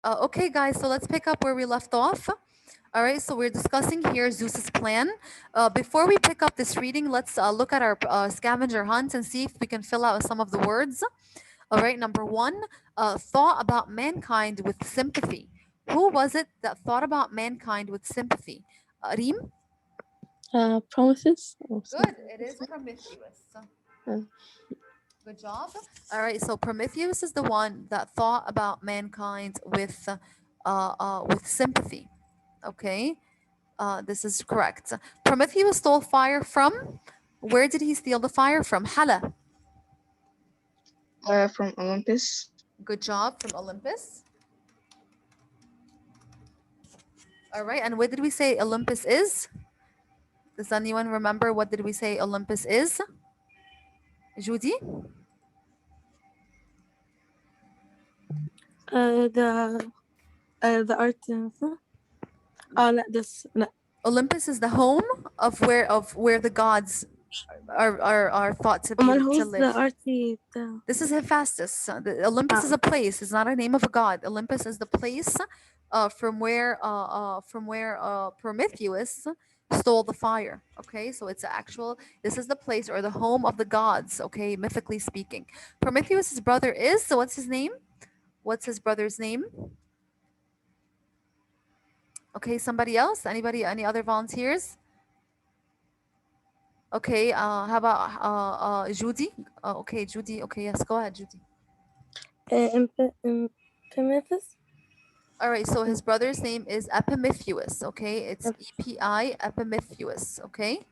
Okay, guys, so let's pick up where we left off. All right, so we're discussing here Zeus's plan. Before we pick up this reading, let's look at our scavenger hunt and see if we can fill out some of the words. All right, number one, thought about mankind with sympathy. Who was it that thought about mankind with sympathy? Reem? Promises or Good, something. it is Prometheus. Uh, Good job. All right, so Prometheus is the one that thought about mankind with sympathy. Okay, this is correct. Prometheus stole fire from. Where did he steal the fire from? Hala. From Olympus. Good job, from Olympus. All right, and where did we say Olympus is? Does anyone remember what did we say Olympus is? Judy? the art. لا لا. Olympus is the home of where the gods are thought to be أمال to who's the live. arty بتاع This is Hephaestus. Olympus is a place. It's not a name of a god. Olympus is the place from where Prometheus stole the fire. Okay, so it's actual. This is the place or the home of the gods. Okay, mythically speaking, Prometheus's brother is. So what's his name? What's his brother's name? Okay, somebody else? Anybody? Any other volunteers? Okay, how about Judy? Okay, Judy. Okay, yes, go ahead, Judy. Epimetheus. All right, so his brother's name is Epimetheus. Okay, it's EPI Epimetheus. Okay.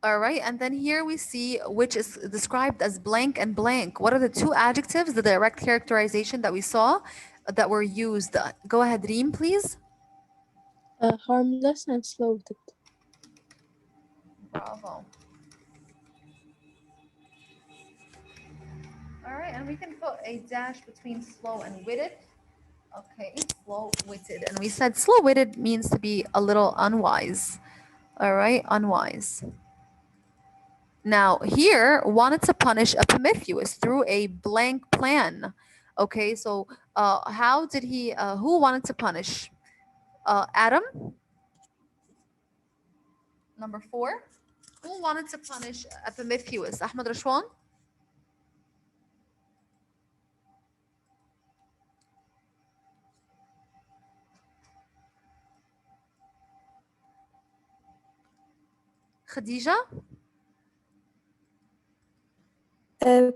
All right, and then here we see which is described as blank and blank. What are the two adjectives, the direct characterization that we saw that were used? Go ahead, Reem, please. Harmless and slow-witted. Bravo. All right, and we can put a dash between slow and witted. Okay, slow-witted. And we said slow-witted means to be a little unwise. All right, unwise. Now, here, wanted to punish Epimetheus through a blank plan. Okay, so how did he, who wanted to punish? Adam? Number 4. Who wanted to punish Epimetheus? Ahmed Rashwan? Khadija?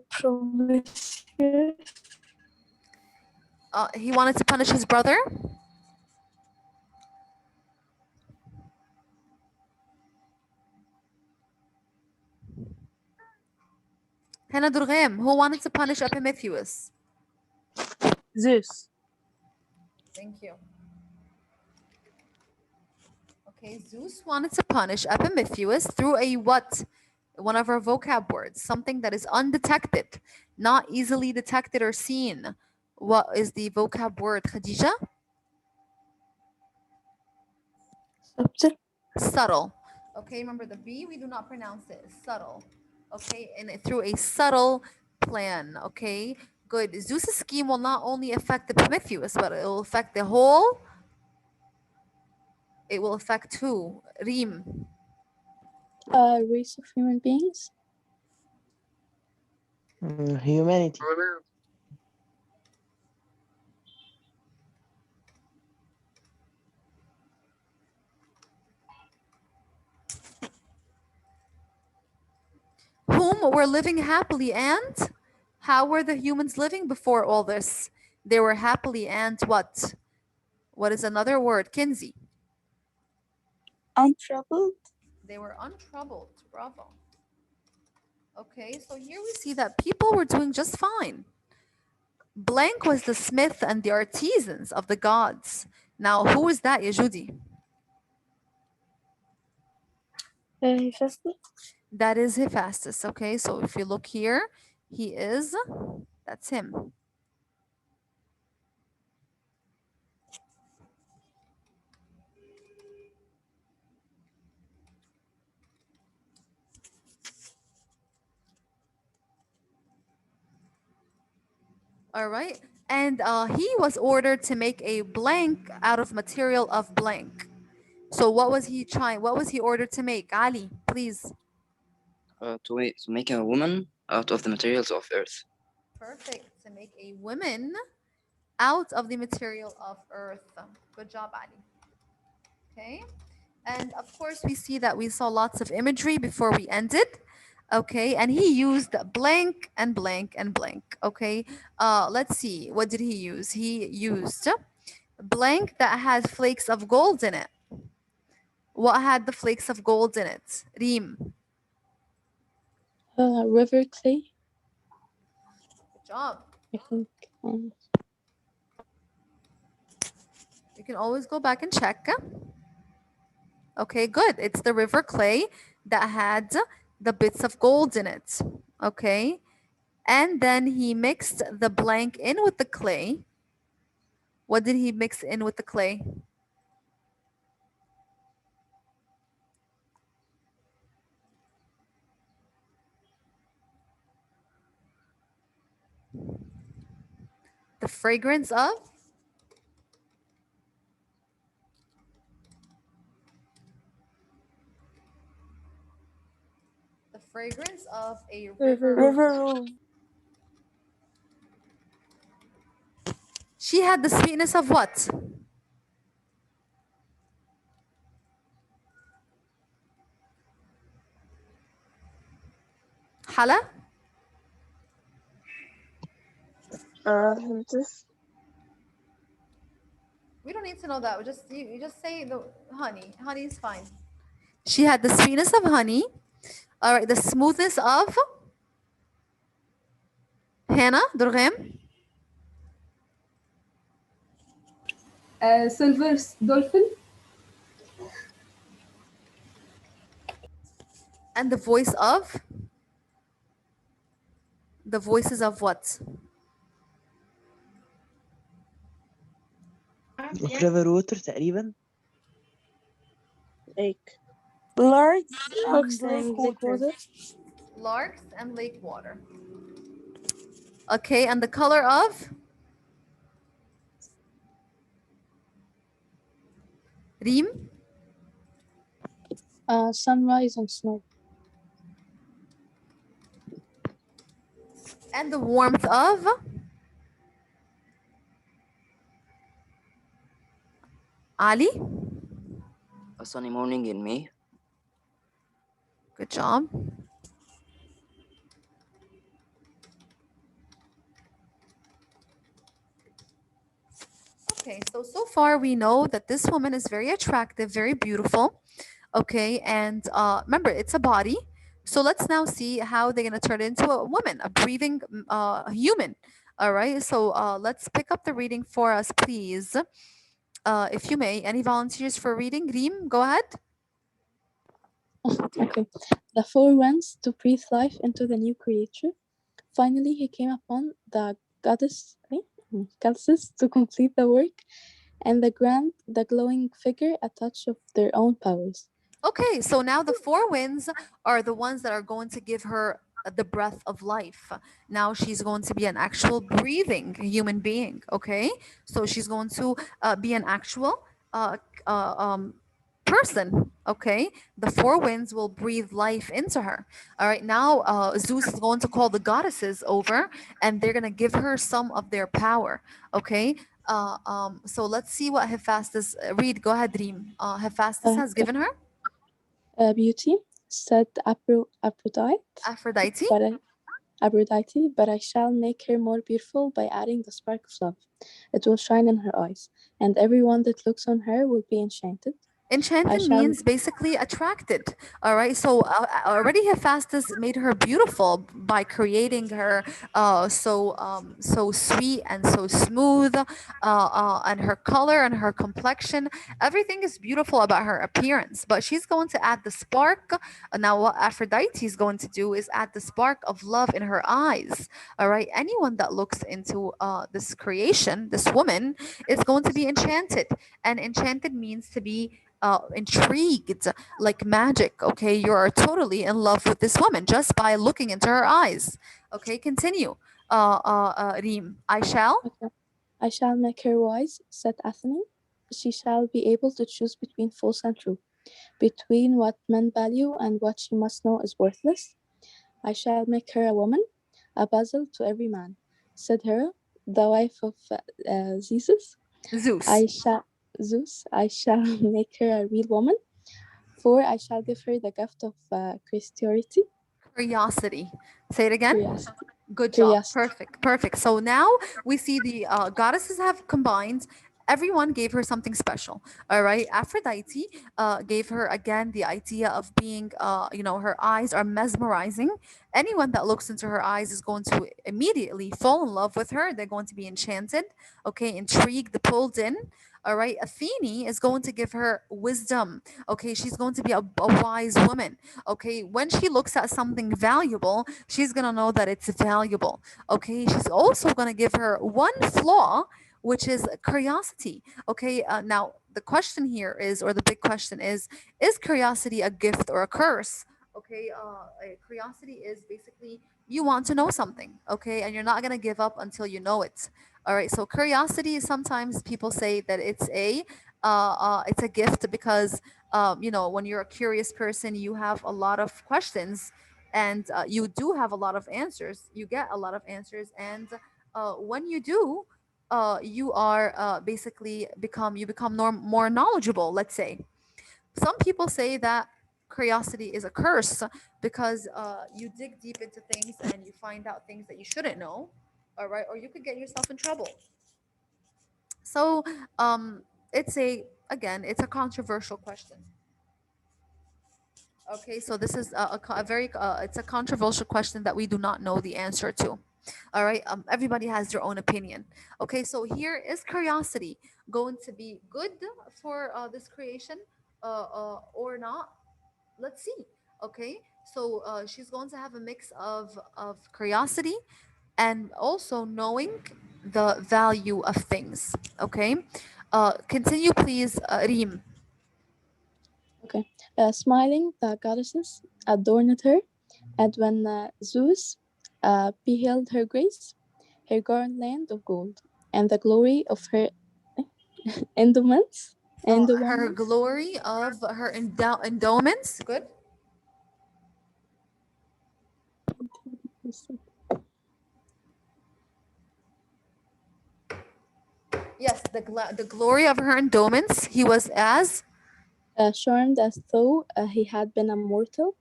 Prometheus. He wanted to punish his brother? Hannah Durghem, who wanted to punish Epimetheus? Zeus. Thank you. Okay, Zeus wanted to punish Epimetheus through a what? One of our vocab words, something that is undetected, not easily detected or seen. What is the vocab word, Khadija? Subtle. Subtle. Okay, remember the B, we do not pronounce it. Subtle. Okay, and through a subtle plan. Okay, good. Zeus's scheme will not only affect the Prometheus, but it will affect the whole. It will affect who? Reem. Race of human beings. Humanity. Whom were living happily and how were the humans living before all this? They were happily and what? What is another word? Kinsey. Untroubled. They were untroubled. Bravo. Okay, so here we see that people were doing just fine. Blank was the smith and the artisans of the gods. Now, who is that, Yajudi? Hephaestus. That is Hephaestus. Okay, so if you look here, he is, that's him. All right. And he was ordered to make a blank out of material of blank. So what was he trying? What was he ordered to make? Ali, please. To make a woman out of the materials of earth. Perfect. To make a woman out of the material of earth. Good job, Ali. Okay. And of course, we see that we saw lots of imagery before we ended. Okay. And he used blank and blank and blank. Okay. Let's see. What did he use? He used blank that had flakes of gold in it. What had the flakes of gold in it? Reem. River clay, Good job. I think. Um, You can always go back and check. Okay, good. It's the river clay that had the bits of gold in it. Okay. And then he mixed the blank in with the clay. What did he mix in with the clay? The fragrance of a river River. rose. Rose. She had the sweetness of what? Hala? This. We don't need to know that. We just you just say the honey. Honey is fine. She had the sweetness of honey. All right, the smoothness of Hannah, Durgem, Silver dolphin. and the voice of the voices of what? river water تقريبا. Lake. Large Larks and and lake lake water. water. Larks and lake water. Okay, and the color of Reem Sunrise and snow. and the warmth of Ali. A sunny morning in May. Good job. Okay, so far we know that this woman is very attractive, very beautiful. Okay, and remember, it's a body. So let's now see how they're going to turn it into a woman, a breathing human. All right, so let's pick up the reading for us, please. If you may, any volunteers for reading? Reem, go ahead. Okay. The four went to breathe life into the new creature. Finally, he came upon the goddesses to complete the work, and the glowing figure a touch of their own powers. Okay, so now the four winds are the ones that are going to give her the breath of life. Now she's going to be an actual breathing human being. Okay, so she's going to be an actual uh, uh, um, person. Okay, the four winds will breathe life into her. All right, now Zeus is going to call the goddesses over, and they're going to give her some of their power. Okay. So let's see what Hephaestus read. Go ahead, Reem. Hephaestus has given her Beauty, said Aphrodite, Aphrodite. but I shall make her more beautiful by adding the spark of love. It will shine in her eyes, and everyone that looks on her will be enchanted. I Enchanted shall means basically attracted. All right. So already Hephaestus made her beautiful by creating her so sweet and so smooth, and her color and her complexion. Everything is beautiful about her appearance. But she's going to add the spark. Now, what Aphrodite is going to do is add the spark of love in her eyes. All right. Anyone that looks into this creation, this woman, is going to be enchanted. And enchanted means to be intrigued like magic. Okay, you are totally in love with this woman just by looking into her eyes. Okay, continue. Reem? I shall. Okay. I shall make her wise, said Athene. She shall be able to choose between false and true, between what men value and what she must know is worthless. I shall make her a woman, a puzzle to every man, said Hera, the wife of Zeus. Zeus. I shall Zeus. I shall make her a real woman, for I shall give her the gift of Christianity, Curiosity. Say it again. curiosity, Good job. curiosity. Perfect. Perfect. So now we see the goddesses have combined. Everyone gave her something special. All right. Aphrodite gave her again the idea of being, her eyes are mesmerizing. Anyone that looks into her eyes is going to immediately fall in love with her. They're going to be enchanted, okay, intrigued, pulled in. All right. Athene is going to give her wisdom. Okay. She's going to be a wise woman. Okay. When she looks at something valuable, she's going to know that it's valuable. Okay. She's also going to give her one flaw, which is curiosity. Okay. Now, the question here is, or the big question is curiosity a gift or a curse? Okay. Curiosity is basically you want to know something. Okay. And you're not going to give up until you know it. All right. So curiosity, sometimes people say that it's a gift because when you're a curious person, you have a lot of questions, and you do have a lot of answers. You get a lot of answers, and when you do, you are basically become more knowledgeable. Let's say some people say that curiosity is a curse because you dig deep into things and you find out things that you shouldn't know. All right, or you could get yourself in trouble. So it's a again, it's a controversial question. Okay, so this is a very it's a controversial question that we do not know the answer to. All right, everybody has their own opinion. Okay, so here is curiosity going to be good for this creation or not? Let's see. Okay, so she's going to have a mix of curiosity and also knowing the value of things. Okay, continue, please, Reem. Okay. Smiling, the goddesses adorned her, and when Zeus beheld her grace, her garland of gold, and the glory of her endowments, Her endowments. glory of her endowments. Good. Yes, the glory of her endowments. He was as Charmed as though he had been a mortal.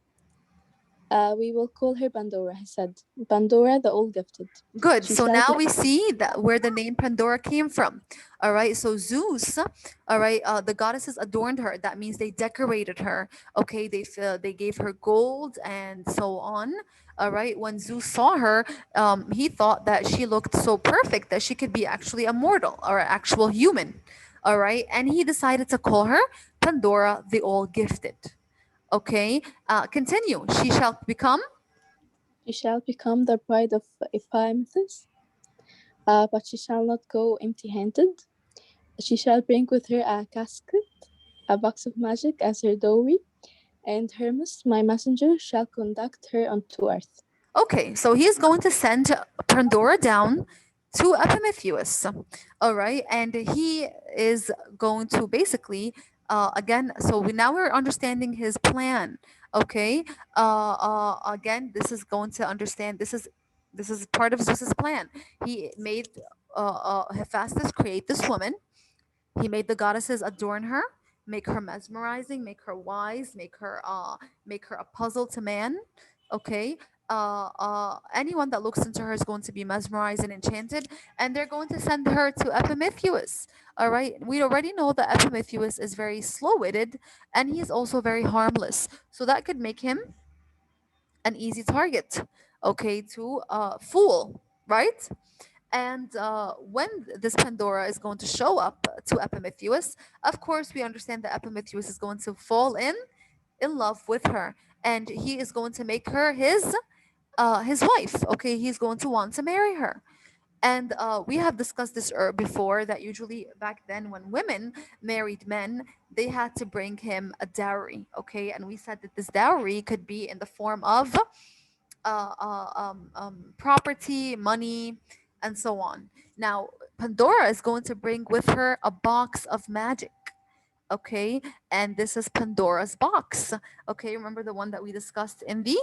We will call her Pandora, he said. Pandora, the all gifted. good. She So shall now be we see that where the name Pandora came from. All right. So Zeus, all right, the goddesses adorned her. That means they decorated her. Okay. They gave her gold and so on. All right. When Zeus saw her, he thought that she looked so perfect that she could be actually a mortal or an actual human. All right. And he decided to call her Pandora, the all gifted. Okay. Continue. She shall become. she shall become the bride of Epimetheus, but she shall not go empty-handed. She shall bring with her a casket, a box of magic as her dowry, and Hermes, my messenger, shall conduct her onto earth. Okay, so he is going to send Pandora down to Epimetheus. All right, and he is going to basically, again, so now we're understanding his plan. Okay, again, this is going to understand. This is part of Zeus's plan. He made Hephaestus create this woman. He made the goddesses adorn her, make her mesmerizing, make her wise, make her a puzzle to man. Okay. Anyone that looks into her is going to be mesmerized and enchanted, and they're going to send her to Epimetheus. All right. We already know that Epimetheus is very slow-witted, and he's also very harmless. So that could make him an easy target. Okay, to fool, right? And when this Pandora is going to show up to Epimetheus, of course, we understand that Epimetheus is going to fall in love with her, and he is going to make her his wife. Okay, he's going to want to marry her. And we have discussed this before that usually back then, when women married men, they had to bring him a dowry. Okay, and we said that this dowry could be in the form of property, money, and so on. Now, Pandora is going to bring with her a box of magic. Okay, and this is Pandora's box. Okay, remember the one that we discussed in the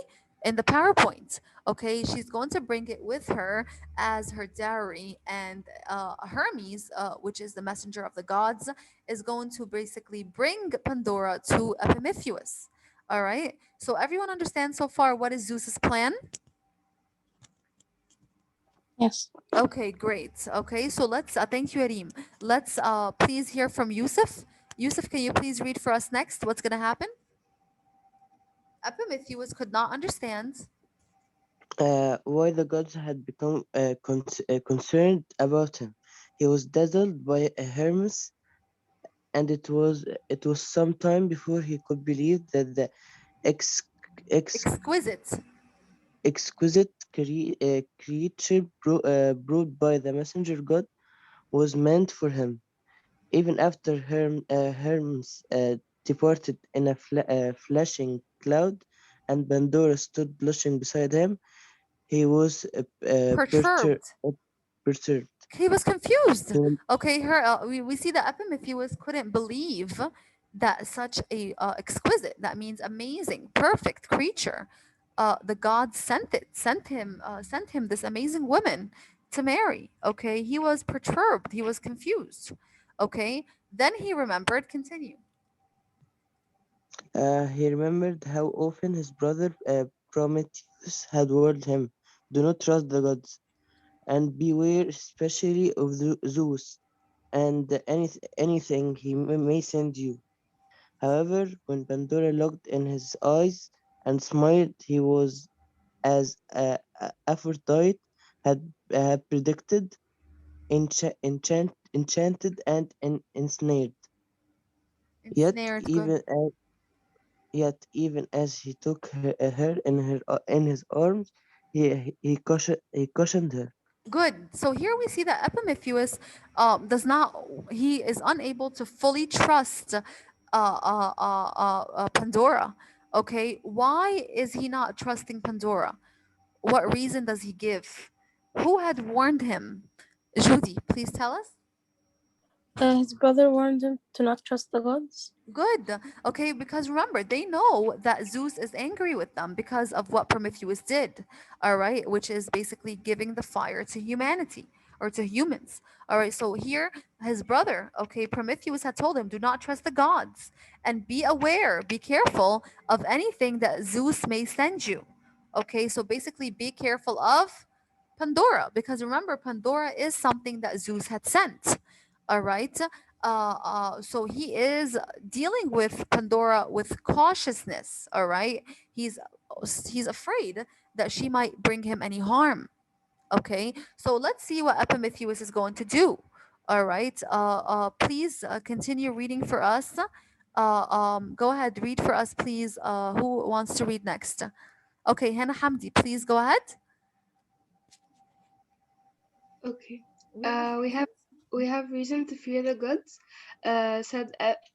PowerPoint. Okay, she's going to bring it with her as her dowry, and Hermes, which is the messenger of the gods, is going to basically bring Pandora to Epimetheus. All right, so everyone understands so far what is Zeus's plan? Yes. Okay, great. Okay, so let's thank you, Arim. Let's please hear from Yusuf. Yusuf, can you please read for us next? What's gonna happen? Epimetheus could not understand. Why the gods had become concerned about him. He was dazzled by Hermes, and it was some time before he could believe that the ex, ex, Exquisite. exquisite creature brought by the messenger god was meant for him. Even after Hermes departed in a flashing cloud, and Pandora stood blushing beside him, he was Perturbed. perturbed. He was confused. He, Okay, we see that Epimetheus couldn't believe that such a exquisite, that means amazing, perfect creature, the gods sent him this amazing woman to marry. Okay, he was perturbed, he was confused. Okay, then he remembered. Continue. he remembered how often his brother Prometheus had warned him, "Do not trust the gods, and beware especially of Zeus and anything he may send you." However, when Pandora looked in his eyes and smiled, he was as Aphrodite had predicted, enchanted and ensnared. Yet Ensnared. Good. even as, even as he took her in his arms, he cautioned her. Good. So here we see that Epimetheus does not, he is unable to fully trust Pandora. Okay. Why is he not trusting Pandora? What reason does he give? Who had warned him? Judy, please tell us. His brother warned him to not trust the gods. Good. Okay, because remember, they know that Zeus is angry with them because of what Prometheus did, all right, which is basically giving the fire to humanity or to humans. All right, so here his brother, okay, Prometheus had told him, do not trust the gods and be aware, be careful of anything that Zeus may send you. Okay, so basically be careful of Pandora because remember, Pandora is something that Zeus had sent. All right. So he is dealing with Pandora with cautiousness. All right, he's afraid that she might bring him any harm. Okay, so let's see what Epimetheus is going to do. All right, please continue reading for us. Go ahead, read for us, please. Who wants to read next? Okay, Hannah Hamdi, please go ahead. Okay. We are listening We to have you. we have reason to fear the gods, said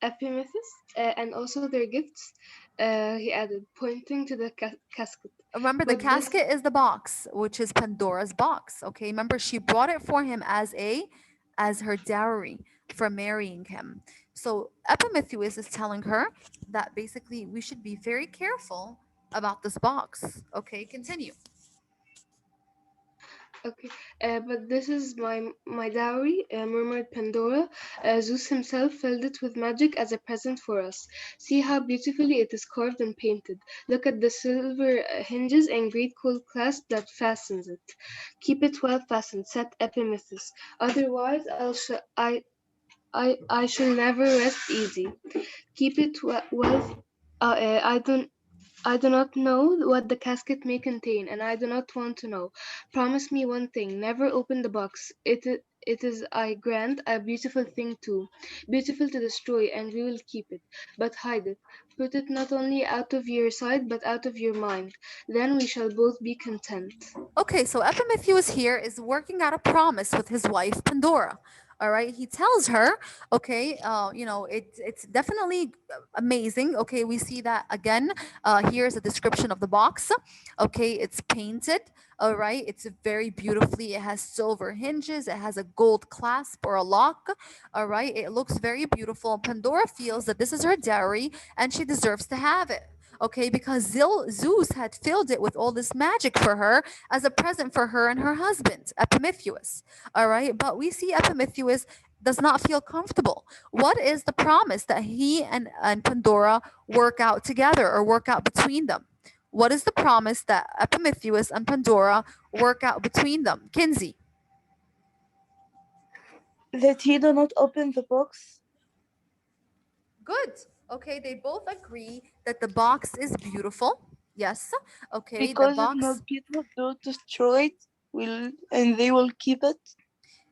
Epimetheus, and also their gifts. He added, pointing to the casket. Remember, the But this, casket is the box, which is Pandora's box. Okay, remember she brought it for him as her dowry for marrying him. So Epimetheus is telling her that basically we should be very careful about this box. Okay, continue. okay, but this is my dowry, murmured Pandora. Zeus himself filled it with magic as a present for us. See how beautifully it is carved and painted. Look at the silver hinges and great gold clasp that fastens it. Keep it well fastened, said Epimetheus. Otherwise, I shall never rest easy. Keep it well. I do not know what the casket may contain, and I do not want to know. Promise me one thing: never open the box. It is, I grant, a beautiful thing too, beautiful to destroy, and we will keep it. But hide it. Put it not only out of your sight, but out of your mind. Then we shall both be content. Okay, so Epimetheus here is working out a promise with his wife Pandora. All right, he tells her, okay, it's definitely amazing. Okay, we see that again. Here's a description of the box. Okay, it's painted. All right, it's very beautifully. It has silver hinges. It has a gold clasp or a lock. All right, it looks very beautiful. Pandora feels that this is her dowry and she deserves to have it. Okay, because Zeus had filled it with all this magic for her as a present for her and her husband, Epimetheus. All right, but we see Epimetheus does not feel comfortable. What is the promise that he and Pandora work out together or work out between them? What is the promise that Epimetheus and Pandora work out between them? Kinsey. That he do not open the box Good. Okay, they both agree that the box is beautiful. Yes. Okay, the because if not box. people do destroy it will and they will keep it.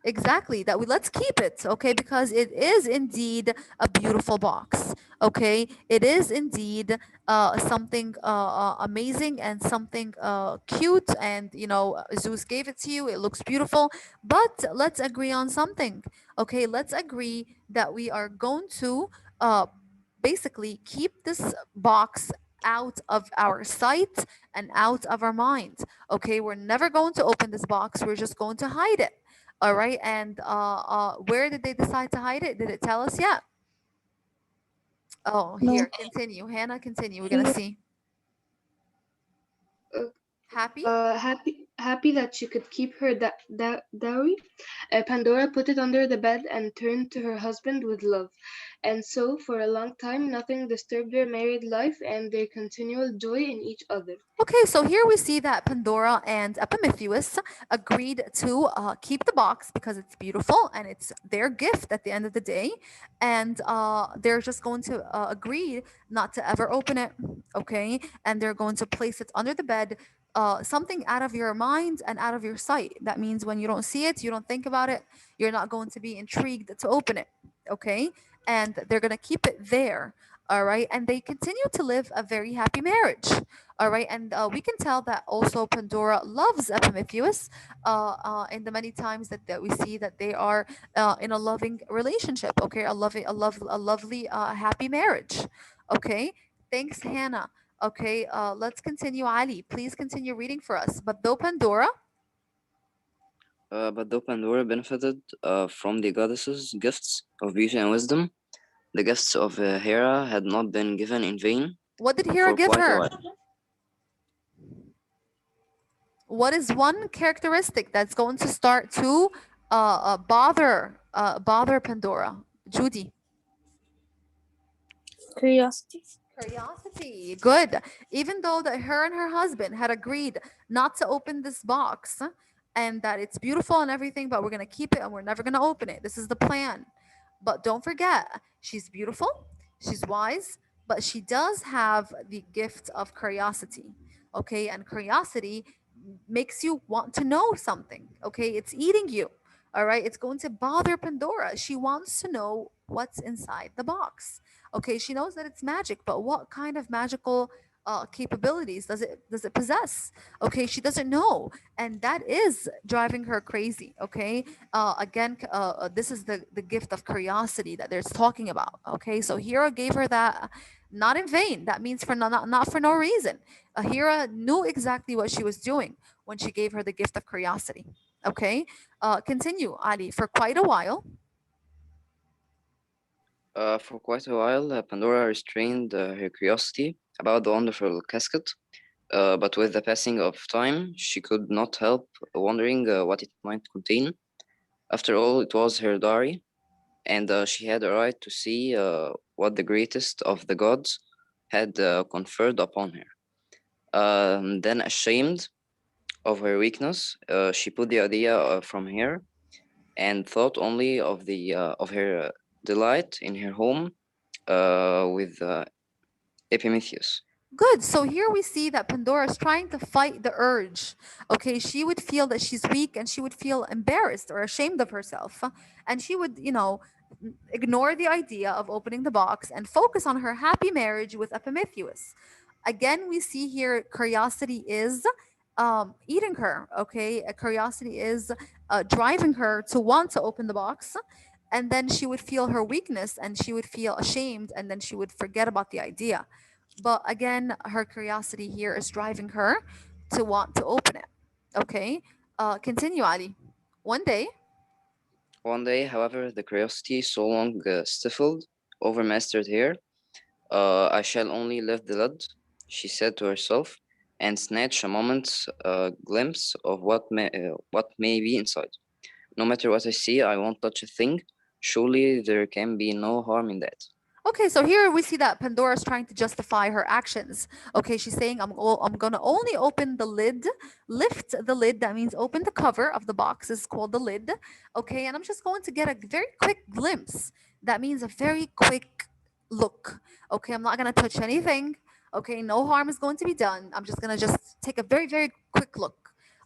Exactly, that we let's keep it, okay, because it is indeed a beautiful box. Okay, it is indeed something amazing and something cute, and Zeus gave it to you. It looks beautiful, but let's agree on something. Okay, let's agree that we are going to uh, basically keep this box out of our sight and out of our mind. Okay, we're never going to open this box. We're just going to hide it. All right. And where did they decide to hide it? Did it tell us yet? Oh, No. here, continue. Hannah, continue. We're going to Here. see. Uh, Happy? happy that she could keep her dowry, Pandora put it under the bed and turned to her husband with love. And so, for a long time, nothing disturbed their married life and their continual joy in each other. Okay, so here we see that Pandora and Epimetheus agreed to keep the box because it's beautiful and it's their gift at the end of the day. And they're just going to agree not to ever open it. Okay, and they're going to place it under the bed. Something out of your mind and out of your sight. That means when you don't see it, you don't think about it, you're not going to be intrigued to open it. Okay, and they're going to keep it there. All right, and they continue to live a very happy marriage. All right, and we can tell that also Pandora loves Epimetheus in the many times that we see that they are in a loving relationship. Okay, a lovely, happy marriage. Okay, thanks, Hannah. Okay, let's continue. Ali, please continue reading for us. But though Pandora, But though Pandora benefited from the goddess's gifts of beauty and wisdom, the gifts of Hera had not been given in vain what did Hera for give quite a her? while. What is one characteristic that's going to start to bother Pandora? Judy. Curiosity. Curiosity. Good. Even though that her and her husband had agreed not to open this box and that it's beautiful and everything, but we're going to keep it and we're never going to open it. This is the plan. But don't forget, she's beautiful, she's wise, but she does have the gift of curiosity. Okay? And curiosity makes you want to know something. Okay? It's eating you. All right? It's going to bother Pandora. She wants to know what's inside the box. Okay, she knows that it's magic, but what kind of magical capabilities does it possess? Okay, she doesn't know, and that is driving her crazy. Okay, again, this is the gift of curiosity that they're talking about. Okay, so Hera gave her that not in vain. That means for not for no reason. Hera knew exactly what she was doing when she gave her the gift of curiosity. Okay, continue, Ali. For quite a while, For quite a while, Pandora restrained her curiosity about the wonderful casket, but with the passing of time, she could not help wondering what it might contain. After all, it was her dowry, and she had a right to see what the greatest of the gods had conferred upon her. Then, ashamed of her weakness, she put the idea from her and thought only of her delight in her home with Epimetheus. good. So here we see that Pandora is trying to fight the urge. Okay, she would feel that she's weak and she would feel embarrassed or ashamed of herself. And she would, ignore the idea of opening the box and focus on her happy marriage with Epimetheus. Again, we see here curiosity is eating her. Okay, a curiosity is driving her to want to open the box, and then she would feel her weakness and she would feel ashamed and then she would forget about the idea. But again, her curiosity here is driving her to want to open it. Okay, continue, Ali. One day, One day, however, the curiosity so long stifled, overmastered her. I shall only lift the lid, she said to herself, and snatch a moment's glimpse of what may be inside. No matter what I see, I won't touch a thing. Surely there can be no harm in that. okay, so here we see that Pandora is trying to justify her actions. Okay, she's saying, I'm gonna only open the lid, lift the lid. That means open the cover of the box, is called the lid. Okay, and I'm just going to get a very quick glimpse. That means a very quick look. Okay, I'm not gonna touch anything. Okay, no harm is going to be done. I'm just gonna just take a very, very quick look.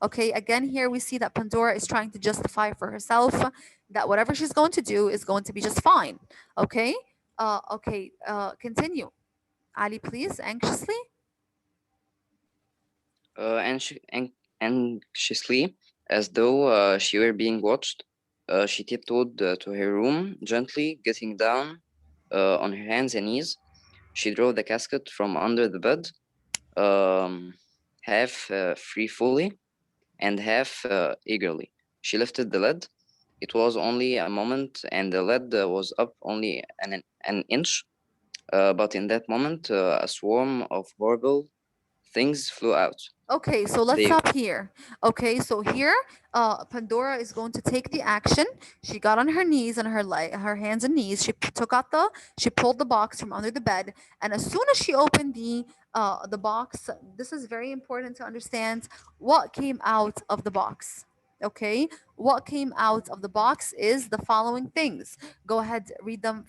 Okay, again, here we see that Pandora is trying to justify for herself that whatever she's going to do is going to be just fine. Okay, okay, continue. Ali, please, anxiously. Anxiously, as though she were being watched, she tiptoed to her room, gently getting down on her hands and knees. She drew the casket from under the bed, um, half free fully and half eagerly. She lifted the lid. It was only a moment, and the lid was up only an inch. But in that moment, a swarm of horrible things flew out. Okay, so let's They stop here. Okay, so here, Pandora is going to take the action. She got on her knees and her hands and knees. She pulled the box from under the bed, and as soon as she opened the box, this is very important to understand what came out of the box. Okay, what came out of the box is the following things. Go ahead, read them,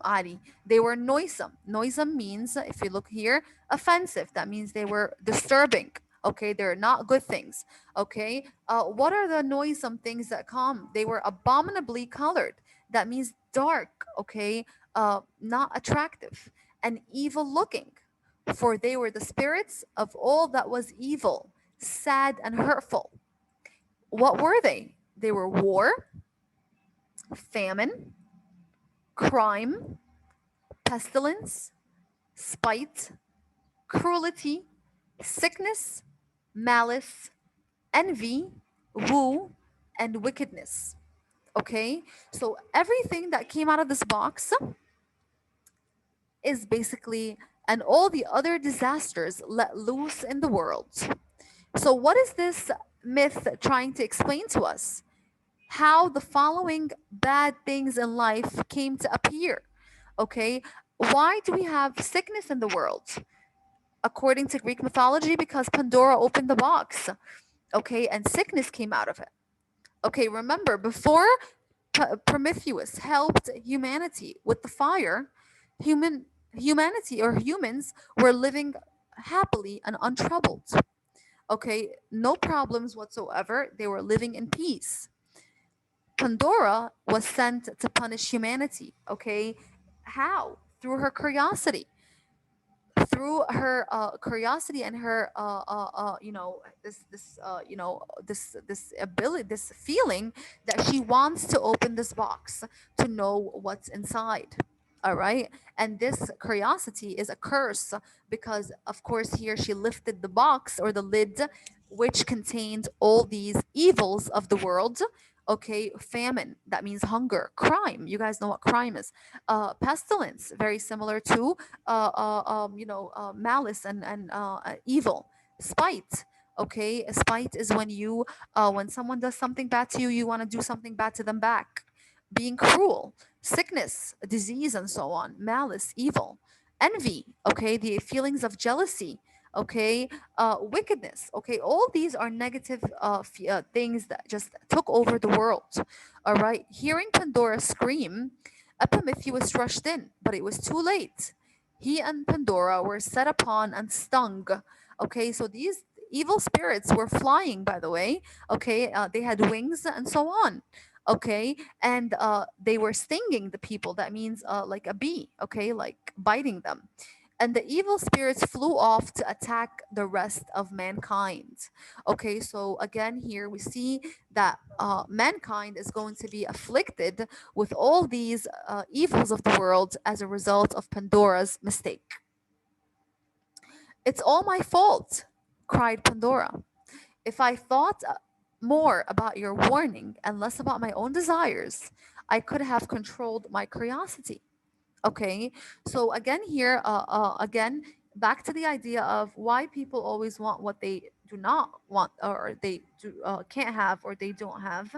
Ali. They were noisome. Noisome means, if you look here, offensive. That means they were disturbing. Okay, they're not good things. Okay, what are the noisome things that come? They were abominably colored. That means dark. Okay, not attractive and evil looking. For they were the spirits of all that was evil, sad and hurtful. What were they? They were war, famine, crime, pestilence, spite, cruelty, sickness, malice, envy, woe, and wickedness. Okay? So everything that came out of this box is basically, and all the other disasters let loose in the world. So, what is this myth trying to explain to us? How the following bad things in life came to appear. Okay? Why do we have sickness in the world? According to Greek mythology, because Pandora opened the box, okay, and sickness came out of it. Okay, remember, before Prometheus helped humanity with the fire, humanity or humans were living happily and untroubled. Okay, no problems whatsoever. They were living in peace. Pandora was sent to punish humanity. Okay, how? Through her curiosity, through her curiosity and her this ability, this feeling that she wants to open this box to know what's inside. All right, and this curiosity is a curse because of course here she lifted the box or the lid which contained all these evils of the world. Okay, famine, that means hunger. Crime, you guys know what crime is. Pestilence, very similar to malice and evil. Spite. Okay, spite is when you when someone does something bad to you, you want to do something bad to them back. Being cruel, sickness, disease, and so on. Malice, evil. Envy. Okay, the feelings of jealousy. Okay, wickedness. Okay, all these are negative things that just took over the world. All right, hearing Pandora scream, Epimetheus rushed in, but it was too late. He and Pandora were set upon and stung. Okay, so these evil spirits were flying, by the way. Okay, they had wings and so on. Okay, and they were stinging the people. That means like a bee. Okay, like biting them. and the evil spirits flew off to attack the rest of mankind. Okay, so again, here we see that mankind is going to be afflicted with all these evils of the world as a result of Pandora's mistake. It's all my fault, cried Pandora. If I thought more about your warning and less about my own desires, I could have controlled my curiosity. Okay, so again here, again, back to the idea of why people always want what they do not want, or they can't have, or they don't have.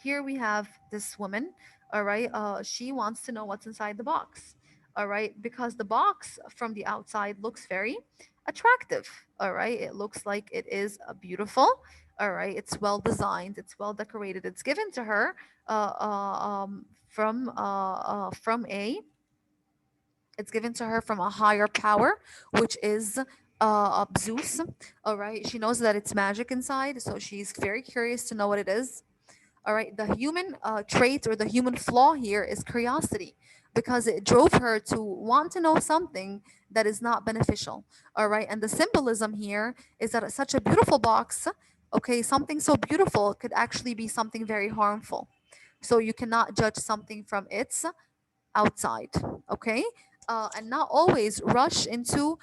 Here we have this woman, all right, she wants to know what's inside the box, all right, because the box from the outside looks very attractive, all right, it looks like it is beautiful, all right, it's well designed, it's well decorated, it's given to her from a it's given to her from a higher power, which is Zeus. All right. She knows that it's magic inside, so she's very curious to know what it is. All right. The human trait or the human flaw here is curiosity, because it drove her to want to know something that is not beneficial. All right. And the symbolism here is that such a beautiful box, okay, something so beautiful could actually be something very harmful. So you cannot judge something from its outside, okay, and not always rush into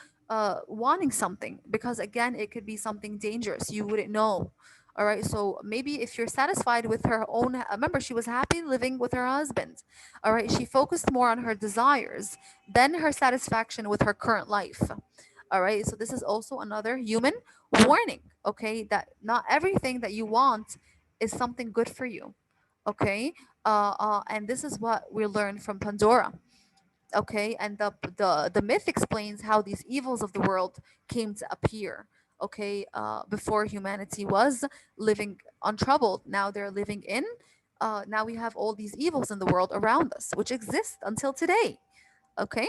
wanting something, because again it could be something dangerous, you wouldn't know. All right, so maybe if you're satisfied with her own, remember she was happy living with her husband, all right, she focused more on her desires than her satisfaction with her current life. All right, so this is also another human warning, okay, that not everything that you want is something good for you. Okay, and this is what we learned from Pandora. Okay, and the myth explains how these evils of the world came to appear. Okay, before humanity was living untroubled, now they're living in. Now we have all these evils in the world around us, which exist until today. Okay,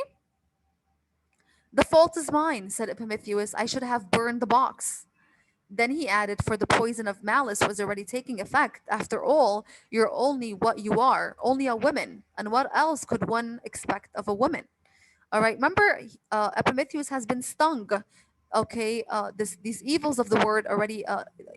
the fault is mine, said Epimetheus. I should have burned the box. Then he added, for the poison of malice was already taking effect. After all, you're only what you are, only a woman. And what else could one expect of a woman? All right. Remember, Epimetheus has been stung. Okay. These evils of the world already,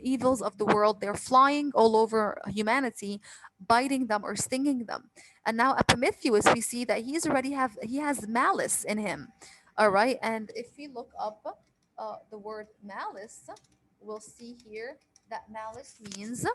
evils of the world, they're flying all over humanity, biting them or stinging them. And now Epimetheus, we see that he has malice in him. All right. And if we look up the word malice, we'll see here that malice means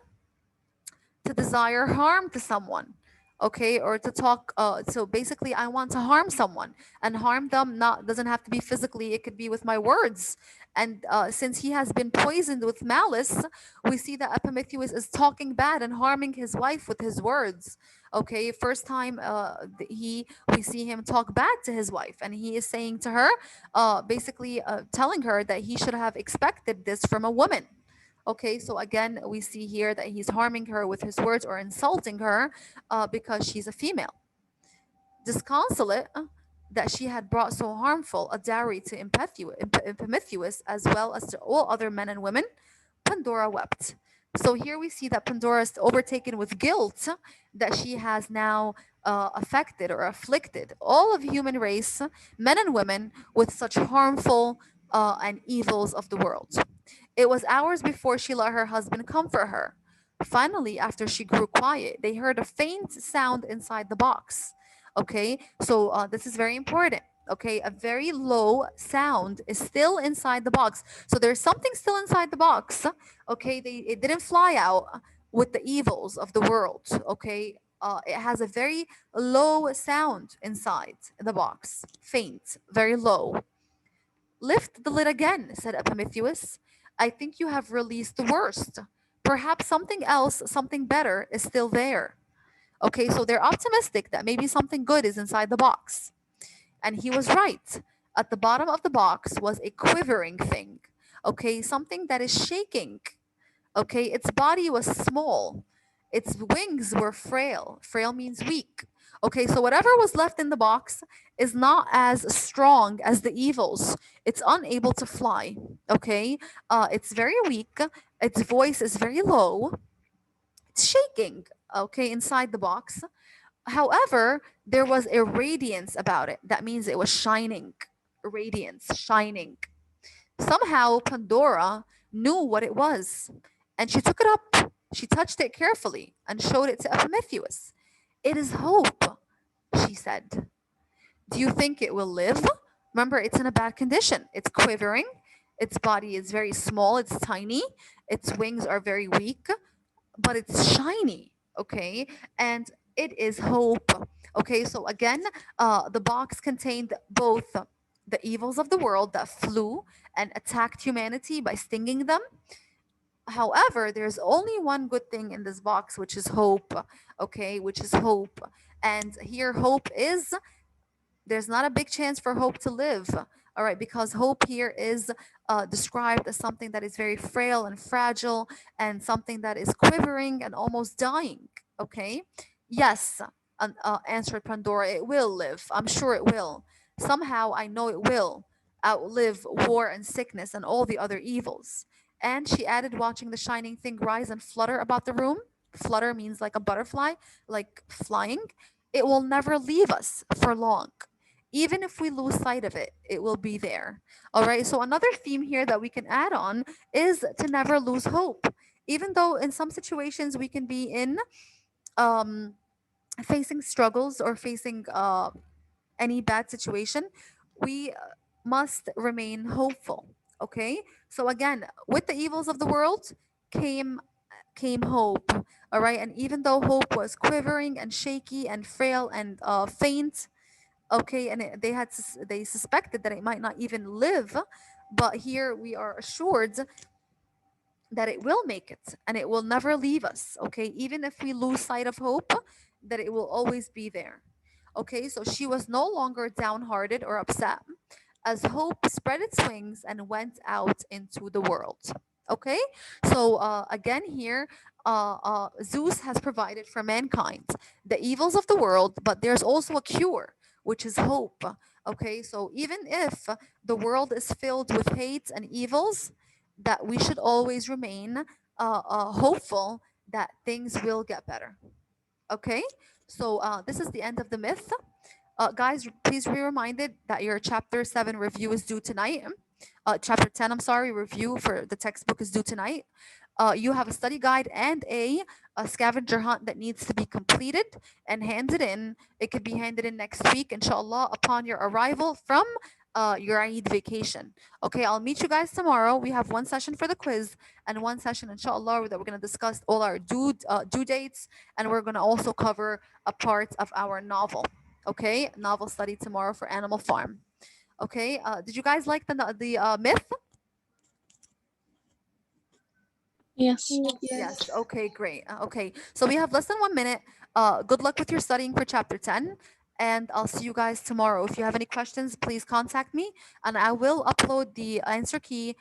to desire harm to someone, okay, or to talk, so basically I want to harm someone, and harm them not doesn't have to be physically, it could be with my words. And since he has been poisoned with malice, we see that Epimetheus is talking bad and harming his wife with his words. Okay, first time he we see him talk bad to his wife, and he is saying to her, basically telling her that he should have expected this from a woman. Okay, so again, we see here that he's harming her with his words or insulting her because she's a female. Disconsolate that she had brought so harmful a dowry to Epimetheus, as well as to all other men and women, Pandora wept. So here we see that Pandora is overtaken with guilt that she has now affected or afflicted all of human race, men and women, with such harmful and evils of the world. It was hours before she let her husband comfort her. Finally, after she grew quiet, they heard a faint sound inside the box. Okay, so this is very important. Okay, a very low sound is still inside the box. So there's something still inside the box. Okay, it didn't fly out with the evils of the world. Okay, it has a very low sound inside the box, faint, very low. Lift the lid again, said Epimetheus. I think you have released the worst. Perhaps something else, something better, is still there. Okay, so they're optimistic that maybe something good is inside the box. And he was right. At the bottom of the box was a quivering thing. Okay, something that is shaking. Okay, its body was small, its wings were frail. Frail means weak. Okay, so whatever was left in the box is not as strong as the evils. It's unable to fly. Okay, it's very weak. Its voice is very low. It's shaking. Okay, inside the box. However, there was a radiance about it. That means it was shining. radiance, shining. Somehow, Pandora knew what it was, and she took it up. She touched it carefully and showed it to Epimetheus. It is hope, she said. Do you think it will live? Remember, it's in a bad condition. It's quivering. Its body is very small. It's tiny. Its wings are very weak, but it's shiny. Okay. And it is hope. Okay. So, again, the box contained both the evils of the world that flew and attacked humanity by stinging them. However, there's only one good thing in this box, which is hope. Okay. Which is hope. And here, hope is there's not a big chance for hope to live. All right, because hope here is described as something that is very frail and fragile and something that is quivering and almost dying. Okay, yes, answered Pandora, it will live. I'm sure it will. Somehow I know it will outlive war and sickness and all the other evils. And she added, watching the shining thing rise and flutter about the room. Flutter means like a butterfly, like flying. It will never leave us for long. Even if we lose sight of it, it will be there. All right. So, another theme here that we can add on is to never lose hope. Even though in some situations we can be in um, facing struggles or facing any bad situation, we must remain hopeful. Okay. So, again, with the evils of the world came hope. All right. And even though hope was quivering and shaky and frail and faint, okay, and they suspected that it might not even live, but here we are assured that it will make it and it will never leave us. Okay, even if we lose sight of hope, that it will always be there. Okay, so she was no longer downhearted or upset as hope spread its wings and went out into the world. Okay, so again, here, Zeus has provided for mankind the evils of the world, but there's also a cure, which is hope. Okay, so even if the world is filled with hate and evils, that we should always remain hopeful that things will get better. Okay, so this is the end of the myth. Guys, please be reminded that your chapter 7 review is due tonight. Chapter 10, I'm sorry, review for the textbook is due tonight. You have a study guide and a scavenger hunt that needs to be completed and handed in. It could be handed in next week, inshallah, upon your arrival from your Eid vacation. Okay, I'll meet you guys tomorrow. We have one session for the quiz and one session, inshallah, that we're going to discuss all our due dates, and we're going to also cover a part of our novel. Okay, novel study tomorrow for Animal Farm. Okay, did you guys like the myth? Yes. Yes. Okay, great. Okay, so we have less than 1 minute. Good luck with your studying for chapter 10. And I'll see you guys tomorrow. If you have any questions, please contact me and I will upload the answer key